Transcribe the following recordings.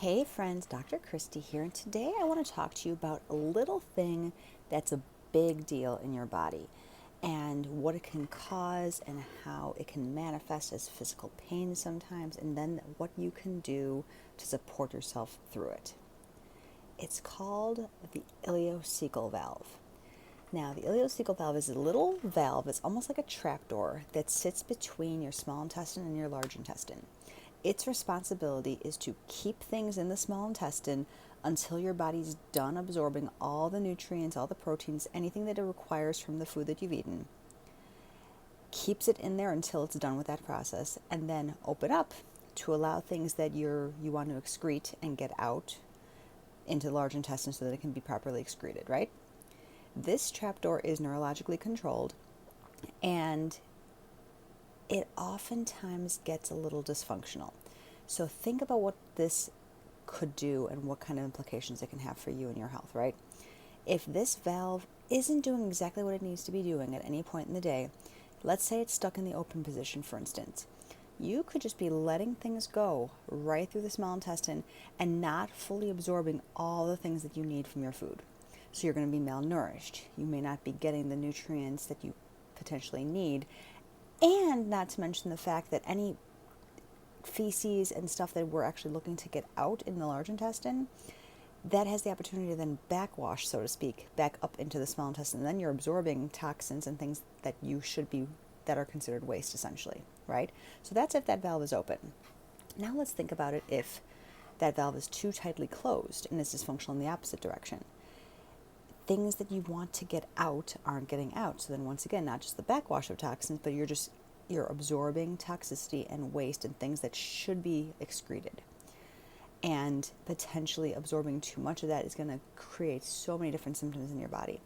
Hey friends, Dr. Christy here, and today I want to talk to you about a little thing that's a big deal in your body and what it can cause and how it can manifest as physical pain sometimes, and then what you can do to support yourself through it. It's called the ileocecal valve. Now, the ileocecal valve is a little valve, it's almost like a trapdoor that sits between your small intestine and your large intestine. Its responsibility is to keep things in the small intestine until your body's done absorbing all the nutrients, all the proteins, anything that it requires from the food that you've eaten. Keeps it in there until it's done with that process, and then open up to allow things that you want to excrete and get out into the large intestine so that it can be properly excreted, right? This trapdoor is neurologically controlled, and it oftentimes gets a little dysfunctional. So think about what this could do and what kind of implications it can have for you and your health, right? If this valve isn't doing exactly what it needs to be doing at any point in the day, let's say it's stuck in the open position, for instance, you could just be letting things go right through the small intestine and not fully absorbing all the things that you need from your food. So you're going to be malnourished. You may not be getting the nutrients that you potentially need, and not to mention the fact that any feces and stuff that we're actually looking to get out in the large intestine, that has the opportunity to then backwash, so to speak, back up into the small intestine. And then you're absorbing toxins and things that you should be, that are considered waste essentially, right? So that's if that valve is open. Now let's think about it if that valve is too tightly closed and is dysfunctional in the opposite direction. Things that you want to get out aren't getting out. So then once again, not just the backwash of toxins, but you're absorbing toxicity and waste and things that should be excreted. And potentially absorbing too much of that is going to create so many different symptoms in your body.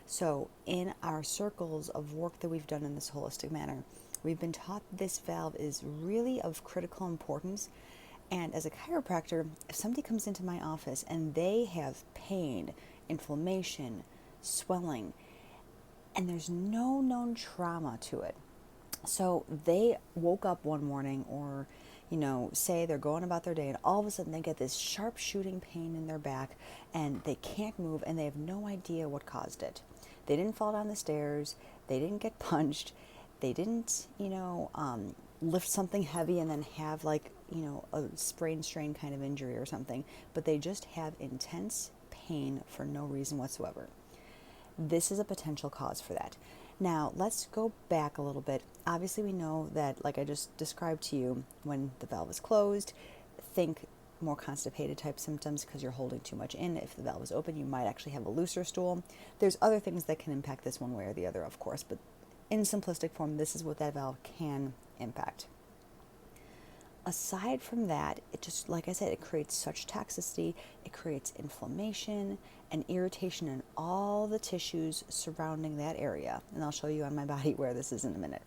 So in our circles of work that we've done in this holistic manner, we've been taught this valve is really of critical importance. And as a chiropractor, if somebody comes into my office and they have pain, inflammation, swelling, and there's no known trauma to it, so they woke up one morning, or say they're going about their day, and all of a sudden they get this sharp shooting pain in their back and they can't move and they have no idea what caused it. They didn't fall down the stairs, they didn't get punched, they didn't lift something heavy and then have a sprain strain kind of injury or something, but they just have intense pain for no reason whatsoever. This is a potential cause for that. Now, let's go back a little bit. Obviously, we know that, like I just described to you, when the valve is closed, think more constipated type symptoms because you're holding too much in. If the valve is open, you might actually have a looser stool. There's other things that can impact this one way or the other, of course, but in simplistic form, this is what that valve can impact. Aside from that, it just, like I said, it creates such toxicity, it creates inflammation and irritation in all the tissues surrounding that area. And I'll show you on my body where this is in a minute.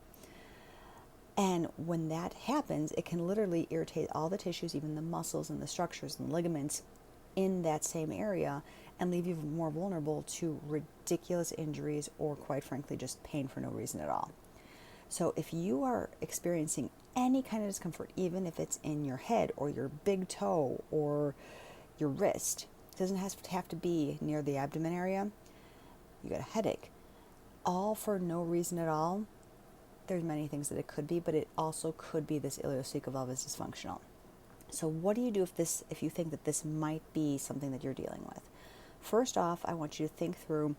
And when that happens, it can literally irritate all the tissues, even the muscles and the structures and ligaments in that same area, and leave you more vulnerable to ridiculous injuries or, quite frankly, just pain for no reason at all. So if you are experiencing any kind of discomfort, even if it's in your head or your big toe or your wrist, it doesn't have to be near the abdomen area, you got a headache, all for no reason at all, there's many things that it could be, but it also could be this ileocecal valve is dysfunctional. So what do you do if you think that this might be something that you're dealing with? First off, I want you to think through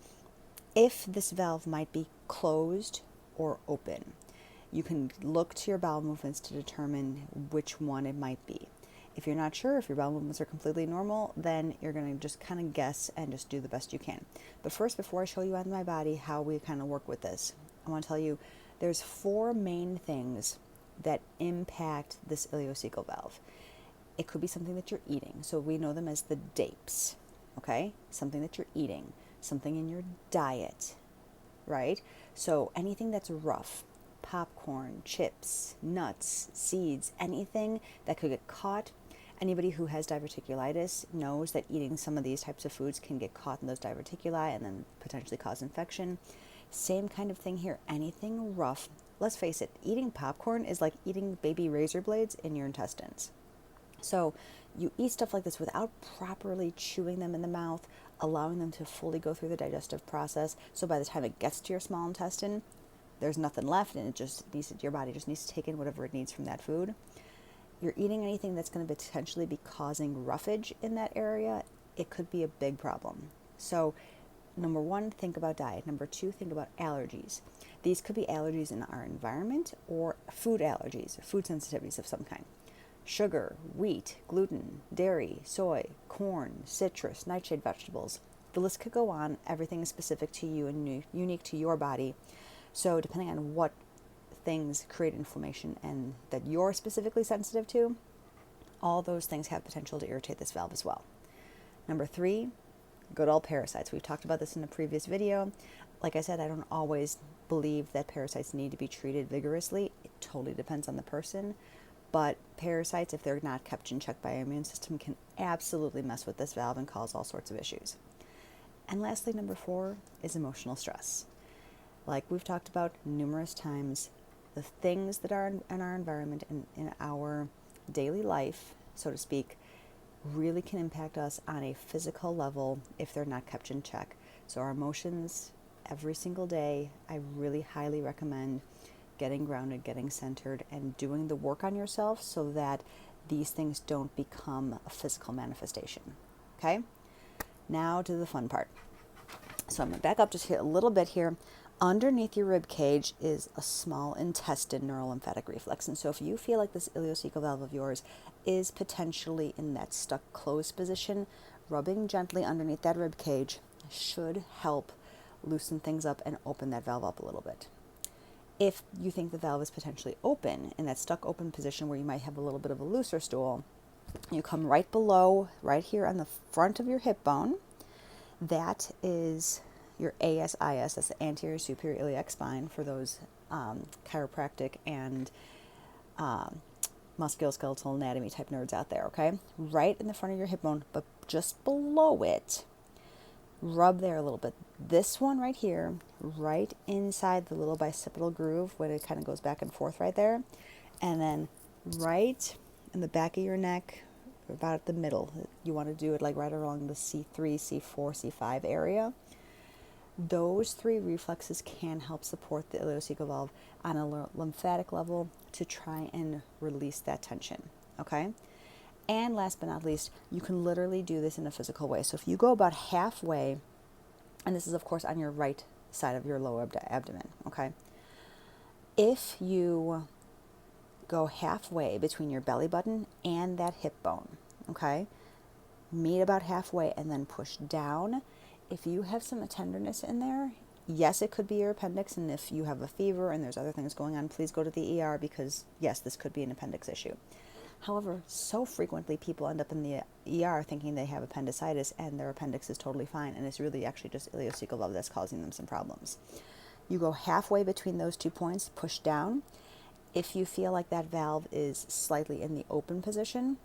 if this valve might be closed or open. You can look to your bowel movements to determine which one it might be. If you're not sure if your bowel movements are completely normal, then you're going to just kind of guess and just do the best you can. But first, before I show you on my body how we kind of work with this, I want to tell you there's 4 main things that impact this ileocecal valve. It could be something that you're eating. So we know them as the DAPEs, okay? Something that you're eating, something in your diet, right? So anything that's rough, popcorn, chips, nuts, seeds, anything that could get caught. Anybody who has diverticulitis knows that eating some of these types of foods can get caught in those diverticuli and then potentially cause infection. Same kind of thing here. Anything rough. Let's face it, eating popcorn is like eating baby razor blades in your intestines. So you eat stuff like this without properly chewing them in the mouth, allowing them to fully go through the digestive process. So by the time it gets to your small intestine, there's nothing left, and your body just needs to take in whatever it needs from that food. You're eating anything that's going to potentially be causing roughage in that area, it could be a big problem. So number one, think about diet. Number two, think about allergies. These could be allergies in our environment or food allergies, food sensitivities of some kind. Sugar, wheat, gluten, dairy, soy, corn, citrus, nightshade vegetables. The list could go on. Everything is specific to you and unique to your body. So depending on what things create inflammation and that you're specifically sensitive to, all those things have potential to irritate this valve as well. Number three, good old parasites. We've talked about this in a previous video. Like I said, I don't always believe that parasites need to be treated vigorously. It totally depends on the person. But parasites, if they're not kept in check by our immune system, can absolutely mess with this valve and cause all sorts of issues. And lastly, number four is emotional stress. Like we've talked about numerous times, the things that are in our environment and in our daily life, so to speak, really can impact us on a physical level if they're not kept in check. So our emotions every single day, I really highly recommend getting grounded, getting centered, and doing the work on yourself so that these things don't become a physical manifestation. Okay? Now to the fun part. So I'm going to back up just a little bit here. Underneath your rib cage is a small intestine neurolymphatic reflex. And so if you feel like this ileocecal valve of yours is potentially in that stuck closed position, rubbing gently underneath that rib cage should help loosen things up and open that valve up a little bit. If you think the valve is potentially open, in that stuck open position where you might have a little bit of a looser stool, you come right below, right here on the front of your hip bone. That is your ASIS, that's the anterior superior iliac spine for those chiropractic and musculoskeletal anatomy type nerds out there, okay? Right in the front of your hip bone, but just below it, rub there a little bit. This one right here, right inside the little bicipital groove when it kind of goes back and forth right there. And then right in the back of your neck, about at the middle. You want to do it like right along the C3, C4, C5 area. Those three reflexes can help support the ileocecal valve on a lymphatic level to try and release that tension, okay? And last but not least, you can literally do this in a physical way. So if you go about halfway, and this is of course on your right side of your lower abdomen, okay? If you go halfway between your belly button and that hip bone, okay? Meet about halfway and then push down. If you have some tenderness in there, yes, it could be your appendix, and if you have a fever and there's other things going on, please go to the ER because, yes, this could be an appendix issue. However, so frequently people end up in the ER thinking they have appendicitis and their appendix is totally fine, and it's really actually just ileocecal valve that's causing them some problems. You go halfway between those 2 points, push down. If you feel like that valve is slightly in the open position,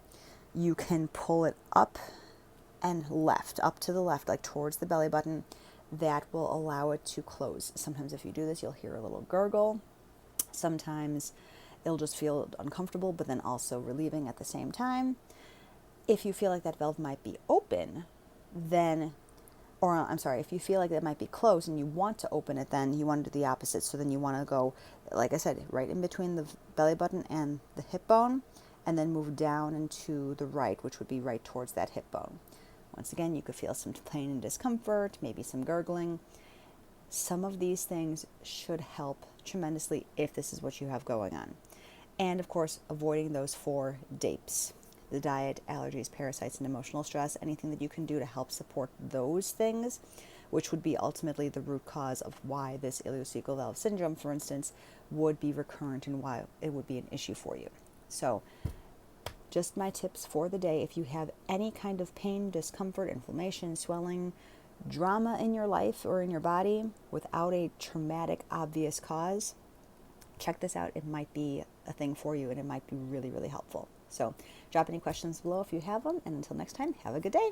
you can pull it up and left, up to the left, like towards the belly button. That will allow it to close. Sometimes if you do this, you'll hear a little gurgle. Sometimes it'll just feel uncomfortable, but then also relieving at the same time. If you feel like that valve might be open, then, or I'm sorry, if you feel like that might be closed and you want to open it, then you want to do the opposite. So then you want to go, like I said, right in between the belly button and the hip bone, and then move down into the right, which would be right towards that hip bone. Once again, you could feel some pain and discomfort, maybe some gurgling. Some of these things should help tremendously if this is what you have going on. And of course, avoiding those 4 DAPEs, the diet, allergies, parasites, and emotional stress, anything that you can do to help support those things, which would be ultimately the root cause of why this ileocecal valve syndrome, for instance, would be recurrent and why it would be an issue for you. So just my tips for the day: if you have any kind of pain, discomfort, inflammation, swelling, drama in your life or in your body without a traumatic, obvious cause, check this out. It might be a thing for you, and it might be really, really helpful. So drop any questions below if you have them, and until next time, have a good day.